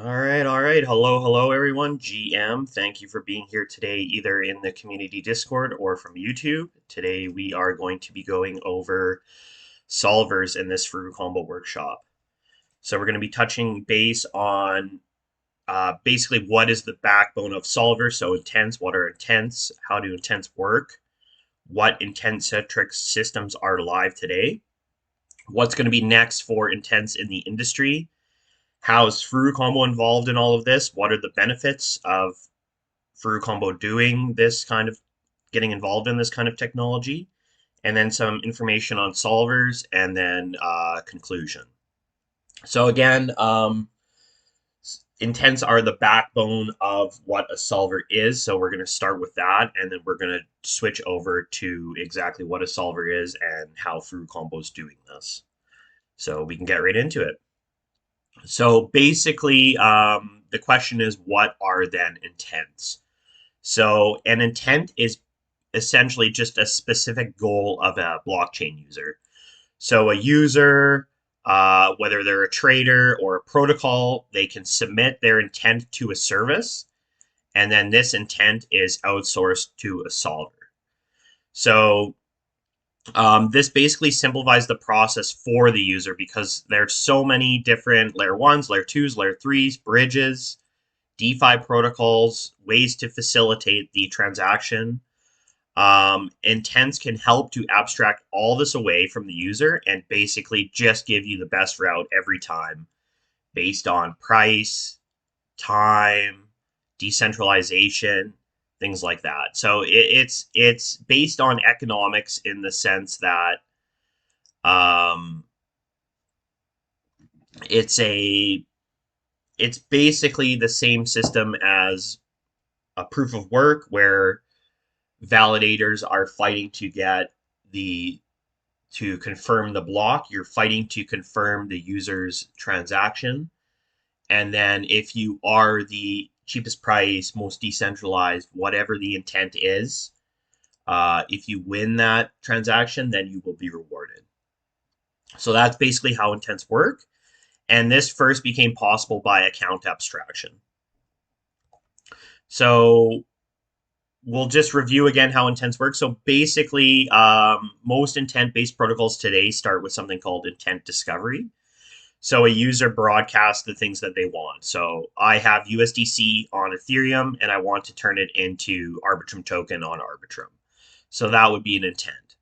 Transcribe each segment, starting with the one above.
All right. Hello, everyone. GM, thank you for being here today, either in the community Discord or from YouTube. Today, we are going to be going over solvers in this Furucombo workshop. So, we're going to be touching base on basically what is the backbone of solvers. So, intents, what are intents? How do intents work? What intent-centric systems are live today? What's going to be next for intents in the industry? How is Furucombo involved in all of this? What are the benefits of Furucombo doing this kind of getting involved in this kind of technology? And then some information on solvers, and then conclusion. So again, intents are the backbone of what a solver is. So we're going to start with that, and then we're going to switch over to exactly what a solver is and how Furucombo is doing this. So we can get right into it. So basically, the question is, what are then intents? So an intent is essentially just a specific goal of a blockchain user. So a user, whether they're a trader or a protocol, they can submit their intent to a service, and then this intent is outsourced to a solver. So this basically simplifies the process for the user because there's so many different layer ones, layer twos, layer threes, bridges, DeFi protocols, ways to facilitate the transaction. Intents can help to abstract all this away from the user and basically just give you the best route every time based on price, time, decentralization, things like that. So it's based on economics in the sense that um, it's a it's basically the same system as a proof of work where validators are fighting to get the to confirm the block. You're fighting to confirm the user's transaction. And then if you are the cheapest price, most decentralized, whatever the intent is, if you win that transaction, then you will be rewarded. So that's basically how intents work. And this first became possible by account abstraction. So we'll just review again how intents work. So basically, most intent-based protocols today start with something called intent discovery. So a user broadcasts the things that they want. So I have USDC on Ethereum and I want to turn it into Arbitrum token on Arbitrum. So that would be an intent.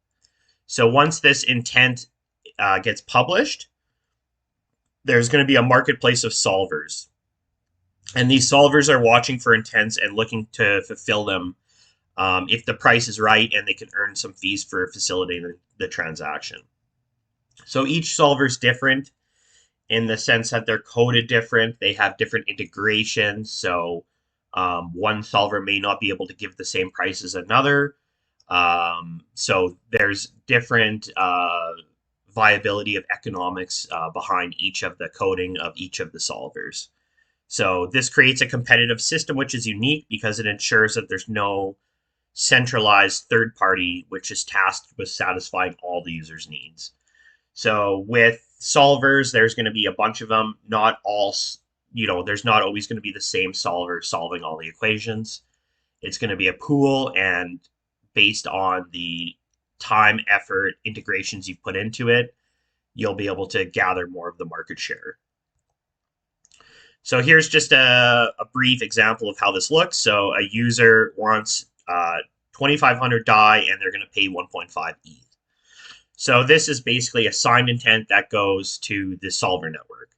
So once this intent gets published, there's going to be a marketplace of solvers. And these solvers are watching for intents and looking to fulfill them if the price is right, and they can earn some fees for facilitating the transaction. So each solver is different in the sense that they're coded different. They have different integrations. So one solver may not be able to give the same price as another. So there's different viability of economics behind each of the coding of each of the solvers. So this creates a competitive system, which is unique because it ensures that there's no centralized third party which is tasked with satisfying all the user's needs. So with solvers, there's going to be a bunch of them. Not all, there's not always going to be the same solver solving all the equations. It's going to be a pool, and based on the time, effort, integrations you've put into it, you'll be able to gather more of the market share. So here's just a brief example of how this looks. So a user wants 2,500 DAI, and they're going to pay 1.5 ETH. So this is basically a signed intent that goes to the solver network.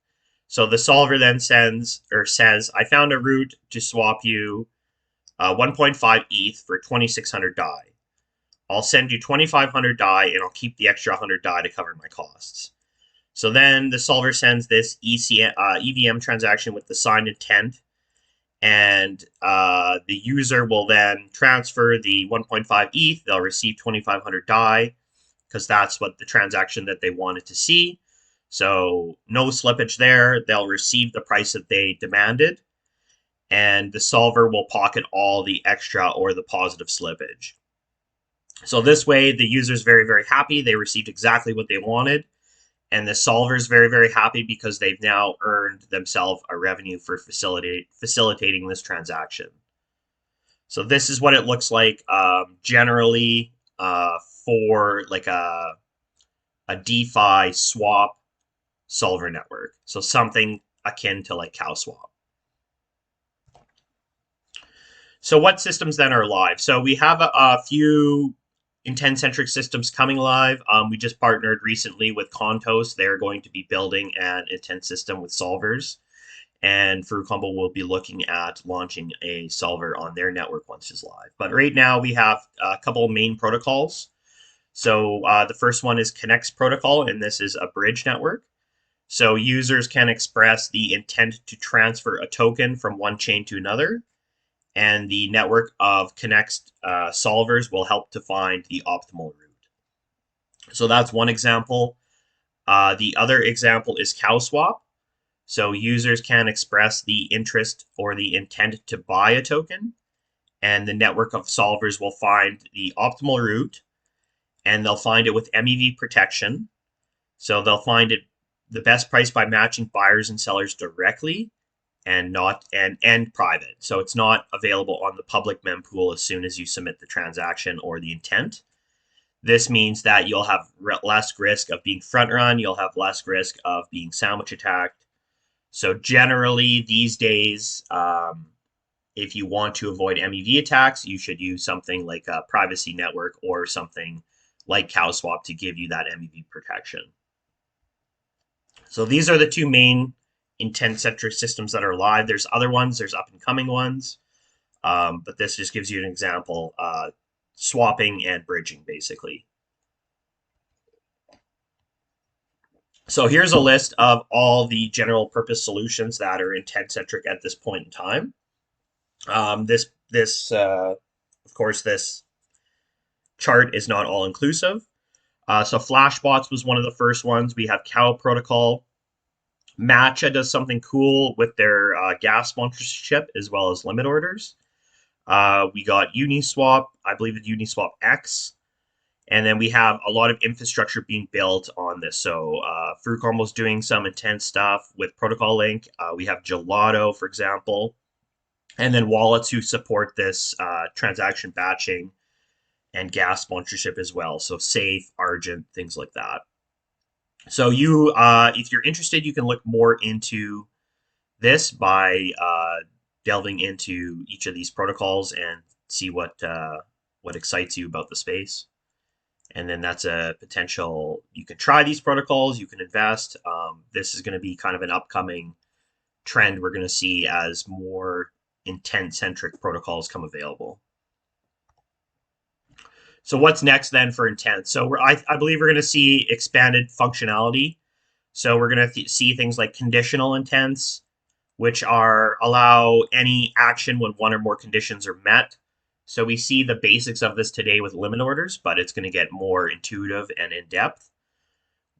So the solver then sends or says, I found a route to swap you 1.5 ETH for 2,600 DAI. I'll send you 2,500 DAI, and I'll keep the extra 100 DAI to cover my costs. So then the solver sends this EVM transaction with the signed intent, and the user will then transfer the 1.5 ETH. They'll receive 2,500 DAI because that's what the transaction that they wanted to see. So no slippage there. They'll receive the price that they demanded, and the solver will pocket all the extra or the positive slippage. So this way, the user's very, very happy. They received exactly what they wanted, And the solver is very, very happy because they've now earned themselves a revenue for facilitating this transaction. So this is what it looks like generally for like a DeFi swap solver network. So something akin to like CowSwap. So what systems then are live? So we have a few Intent-Centric systems coming live. We just partnered recently with Contos. They're going to be building an intent system with solvers. And Furucombo will be looking at launching a solver on their network once it's live. But right now we have a couple of main protocols. So the first one is Connects protocol, and this is a bridge network. So users can express the intent to transfer a token from one chain to another, and the network of Connects solvers will help to find the optimal route. So that's one example. The other example is CowSwap. So users can express the interest or the intent to buy a token, and the network of solvers will find the optimal route, and they'll find it with MEV protection. So they'll find it the best price by matching buyers and sellers directly and not and private. So it's not available on the public mempool as soon as you submit the transaction or the intent. This means that you'll have less risk of being front run, you'll have less risk of being sandwich attacked. So generally these days, if you want to avoid MEV attacks, you should use something like a privacy network or something like CowSwap to give you that MEV protection. So these are the two main intent-centric systems that are live. There's other ones, there's up-and-coming ones, but this just gives you an example, swapping and bridging, basically. So here's a list of all the general purpose solutions that are intent-centric at this point in time. Of course, this chart is not all-inclusive. So Flashbots was one of the first ones. We have Cow Protocol. Matcha does something cool with their gas sponsorship as well as limit orders. We got Uniswap, I believe it's Uniswap X. And then we have a lot of infrastructure being built on this. So Furucombo's doing some intense stuff with Protocol Link. We have Gelato, for example. And then wallets who support this transaction batching and gas sponsorship as well. So Safe, Argent, things like that. So you, if you're interested, you can look more into this by delving into each of these protocols and see what excites you about the space. And then that's a potential. You can try these protocols. You can invest. This is going to be kind of an upcoming trend we're going to see as more intent-centric protocols come available. So what's next then for intent? So I believe we're going to see expanded functionality. So we're going to see things like conditional intents, which are allow any action when one or more conditions are met. So we see the basics of this today with limit orders, but it's going to get more intuitive and in-depth.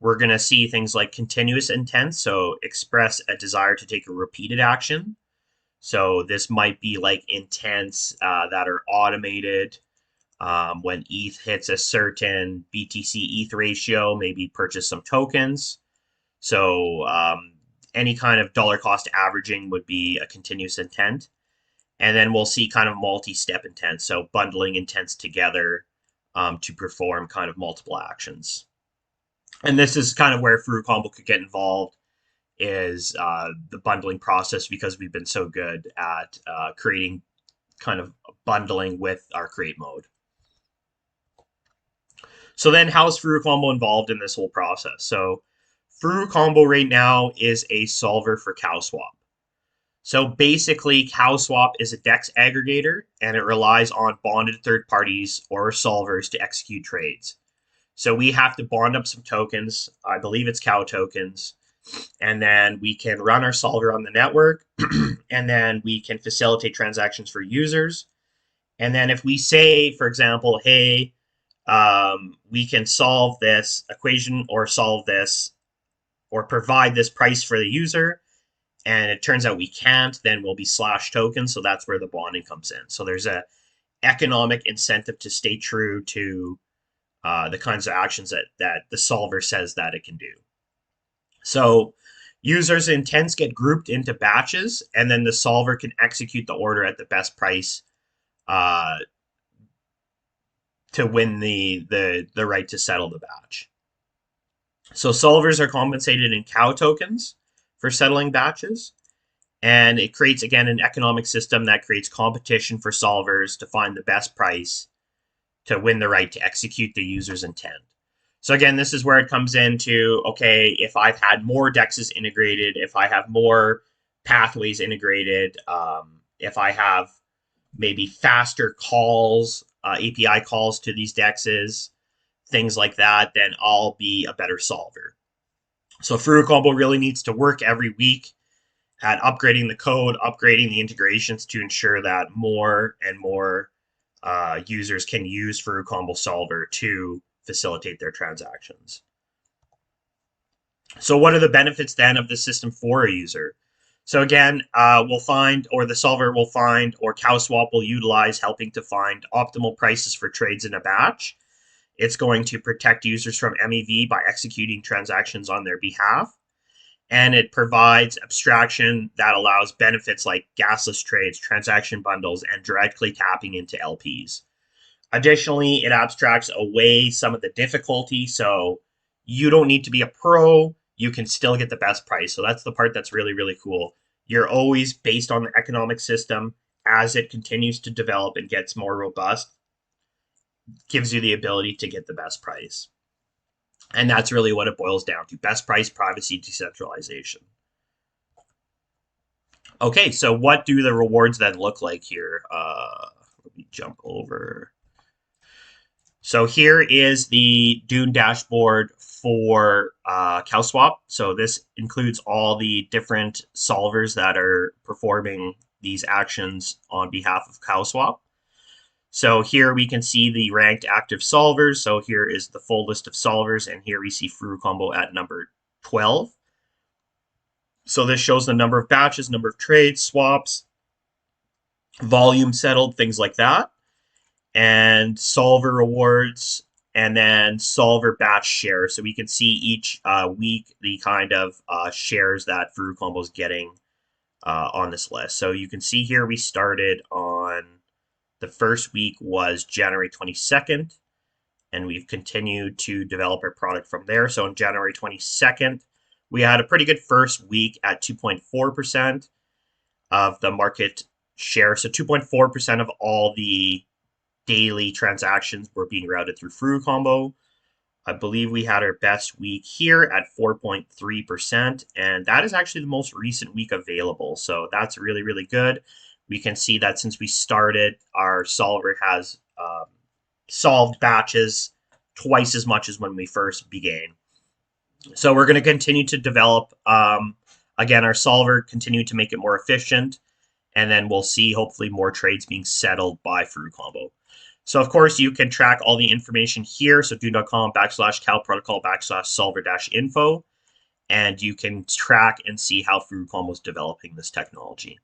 We're going to see things like continuous intents, so express a desire to take a repeated action. So this might be like intents that are automated. When ETH hits a certain BTC ETH ratio, maybe purchase some tokens. So any kind of dollar cost averaging would be a continuous intent. And then we'll see kind of multi-step intents, so bundling intents together to perform kind of multiple actions. And this is kind of where Furucombo could get involved, is the bundling process, because we've been so good at creating kind of bundling with our create mode. So then how is Furucombo involved in this whole process? So Furucombo right now is a solver for CowSwap. So basically, CowSwap is a DEX aggregator, and it relies on bonded third parties or solvers to execute trades. So we have to bond up some tokens. I believe it's Cow tokens. And then we can run our solver on the network, and then we can facilitate transactions for users. And then if we say, for example, hey, we can solve this equation or solve this or provide this price for the user, and it turns out we can't, then we'll be slash tokens. So that's where the bonding comes in. So there's a economic incentive to stay true to the kinds of actions that the solver says that it can do. So users' intents get grouped into batches, and then the solver can execute the order at the best price uh, to win the right to settle the batch. So solvers are compensated in cow tokens for settling batches. And it creates, again, an economic system that creates competition for solvers to find the best price to win the right to execute the user's intent. So again, this is where it comes into, okay, if I've had more dexes integrated, if I have more pathways integrated, if I have maybe faster calls, API calls to these dexes, things like that, then I'll be a better solver. So Furucombo really needs to work every week at upgrading the code, upgrading the integrations to ensure that more and more users can use Furucombo Solver to facilitate their transactions. So what are the benefits then of the system for a user? So again, we'll find, or the solver will find, or CowSwap will utilize helping to find optimal prices for trades in a batch. It's going to protect users from MEV by executing transactions on their behalf. And it provides abstraction that allows benefits like gasless trades, transaction bundles, and directly tapping into LPs. Additionally, it abstracts away some of the difficulty, so you don't need to be a pro. You can still get the best price. So that's the part that's really, really cool. You're always based on the economic system as it continues to develop and gets more robust, gives you the ability to get the best price. And that's really what it boils down to: best price, privacy, decentralization. Okay, so what do the rewards then look like here? Let me jump over. So here is the Dune dashboard for CowSwap. So this includes all the different solvers that are performing these actions on behalf of CowSwap. So here we can see the ranked active solvers. So here is the full list of solvers, and here we see Furucombo at number 12. So this shows the number of batches, number of trades, swaps, volume settled, things like that, and solver rewards, and then solver batch shares. So we can see each week the kind of shares that Furucombo is getting on this list. So you can see here we started on the first week was January 22nd, and we've continued to develop our product from there. So on January 22nd, we had a pretty good first week at 2.4% of the market share. So 2.4% of all the daily transactions were being routed through Furucombo. I believe we had our best week here at 4.3%, and that is actually the most recent week available. So that's really, really good. We can see that since we started, our solver has solved batches twice as much as when we first began. So we're going to continue to develop, again, our solver, continue to make it more efficient, and then we'll see hopefully more trades being settled by Furucombo. So of course you can track all the information here. So dune.com/cowprotocol/solver-info, and you can track and see how Furucombo is developing this technology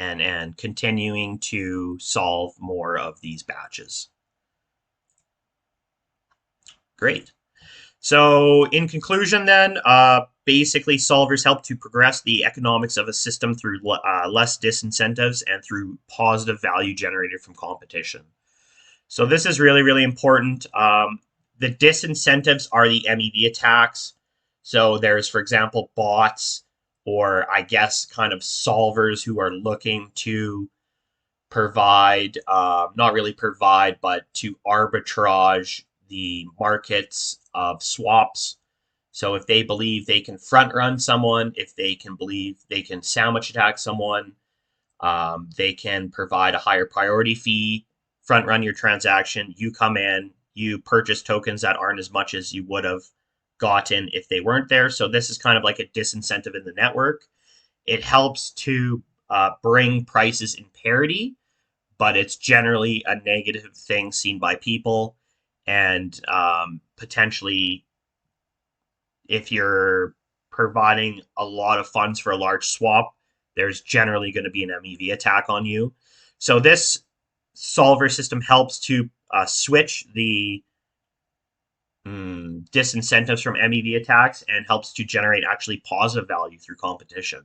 and continuing to solve more of these batches. Great. So in conclusion then, basically solvers help to progress the economics of a system through less disincentives and through positive value generated from competition. So this is really, really important. The disincentives are the MEV attacks. So there's, for example, bots, or I guess kind of solvers who are looking to provide, not really provide, but to arbitrage the markets of swaps. So if they believe they can front run someone, if they can believe they can sandwich attack someone, they can provide a higher priority fee, front run your transaction. You come in, you purchase tokens that aren't as much as you would have gotten if they weren't there. So this is kind of like a disincentive in the network. It helps to bring prices in parity, but it's generally a negative thing seen by people. And potentially, if you're providing a lot of funds for a large swap, there's generally going to be an MEV attack on you. So this solver system helps to switch the disincentives from MEV attacks and helps to generate actually positive value through competition.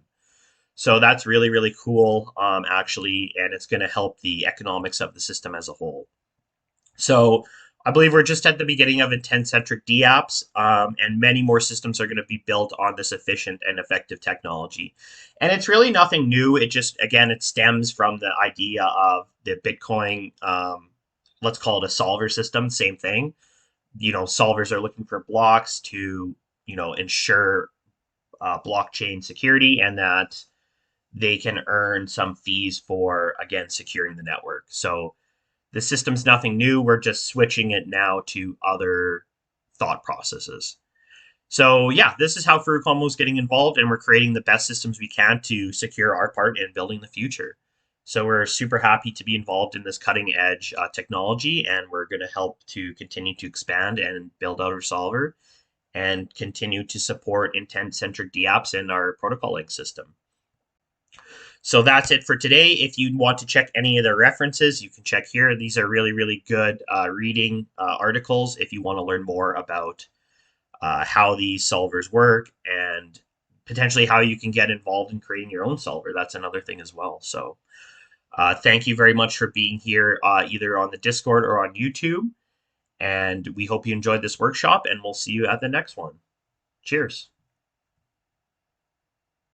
So that's really, really cool, actually, and it's going to help the economics of the system as a whole. So I believe we're just at the beginning of intent-centric DApps, and many more systems are going to be built on this efficient and effective technology. And it's really nothing new. It just, again, it stems from the idea of the Bitcoin, let's call it a solver system, same thing. Solvers are looking for blocks to, ensure blockchain security and that they can earn some fees for, again, securing the network. So the system's nothing new. We're just switching it now to other thought processes. So yeah, this is how Furucombo is getting involved, and we're creating the best systems we can to secure our part in building the future. So we're super happy to be involved in this cutting edge technology, and we're going to help to continue to expand and build out our solver and continue to support intent-centric DApps in our protocol link system. So that's it for today. If you want to check any of the references, you can check here. These are really, really good reading articles if you want to learn more about how these solvers work and potentially how you can get involved in creating your own solver. That's another thing as well. So thank you very much for being here, either on the Discord or on YouTube. And we hope you enjoyed this workshop, and we'll see you at the next one. Cheers.